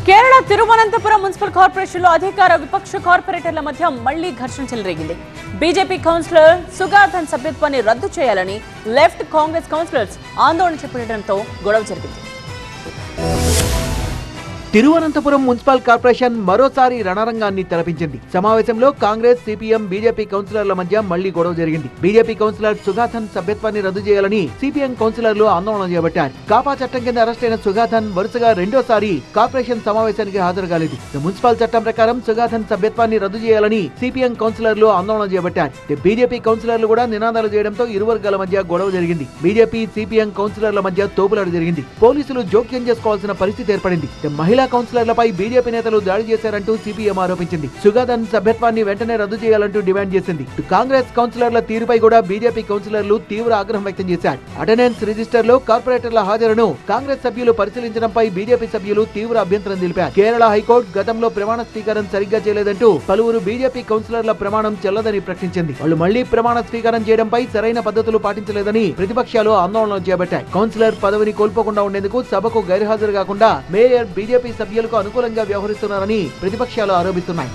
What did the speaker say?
Kerala Thiruvananthapuram municipal corporation లో అధికార విపక్ష కార్పొరేటర్ల మధ్య మళ్లీ ఘర్షణ చెలరేగింది. బీజేపీ కౌన్సిలర్ సుగాథన్ సభ్యత్వాన్ని రద్దు చేయాలని లెఫ్ట్ కాంగ్రెస్ కౌన్సిలర్స్ ఆందోళన చేపట్టడంతో గొడవ జరిగింది. తిరువనంతపురం మున్సిపల్ కార్పొరేషన్ మరోసారి రణరంగాన్ని తలపించింది. సమావేశంలో కాంగ్రెస్, సిపిఎం, బీజేపీ కౌన్సిలర్ల మధ్య మళ్లీ గొడవ జరిగింది. బీజేపీ కౌన్సిలర్ సుగాథన్ సభ్యత్వాన్ని రద్దు చేయాలని సిపిఎం కౌన్సిలర్లు ఆందోళన చేపట్టారు. కాపా చట్టం కింద అరెస్ట్ అయిన సుగాథన్ వరుసగా రెండోసారి కార్పొరేషన్ సమావేశానికి హాజరు కాలేదు. మున్సిపల్ చట్టం ప్రకారం సుగాథన్ సభ్యత్వాన్ని రద్దు చేయాలని సిపిఎం కౌన్సిలర్లు ఆందోళన చేపట్టారు. బీజేపీ కౌన్సిలర్లు కూడా నినాదాలు చేయడంతో ఇరు వర్గాల మధ్య గొడవ జరిగింది. బీజేపీ, సిపిఎం కౌన్సిలర్ల మధ్య తోపులాట జరిగింది. పోలీసులు జోక్యం చేసుకోవాల్సిన పరిస్థితి ఏర్పడింది. మహిళా కౌన్సిలర్లపై బీజేపీ నేతలు దాడి చేశారంటూ సిపిఎం ఆరోపించింది. సుగాథన్ సభ్యత్వాన్ని వెంటనే రద్దు చేయాలంటూ డిమాండ్ చేసింది. కాంగ్రెస్ కౌన్సిలర్ల తీరుపై కూడా బీజేపీ కౌన్సిలర్లు తీవ్ర ఆగ్రహం వ్యక్తం చేశారు. అటెండెన్స్ రిజిస్టర్ లో కార్పొరేటర్ల హాజరును కాంగ్రెస్ సభ్యులు పరిశీలించడంపై బీజేపీ సభ్యులు తీవ్ర అభ్యంతరం తెలిపారు. కేరళ హైకోర్టు గతంలో ప్రమాణ స్వీకారం సరిగ్గా చేయలేదంటూ పలువురు బీజేపీ కౌన్సిలర్ల ప్రమాణం చెల్లదని ప్రకటించింది. వాళ్ళు మళ్లీ ప్రమాణ స్వీకారం చేయడంపై సరైన పద్ధతులు పాటించలేదని ప్రతిపక్షాలు ఆందోళన చేపట్టాయి. కౌన్సిలర్ పదవిని కోల్పోకుండా ఉండేందుకు సభకు గైర్హాజరు కాకుండా మేయర్, బీజేపీ సభ్యులకు అనుకూలంగా వ్యవహరిస్తున్నారని ప్రతిపక్షాలు ఆరోపిస్తున్నాయి.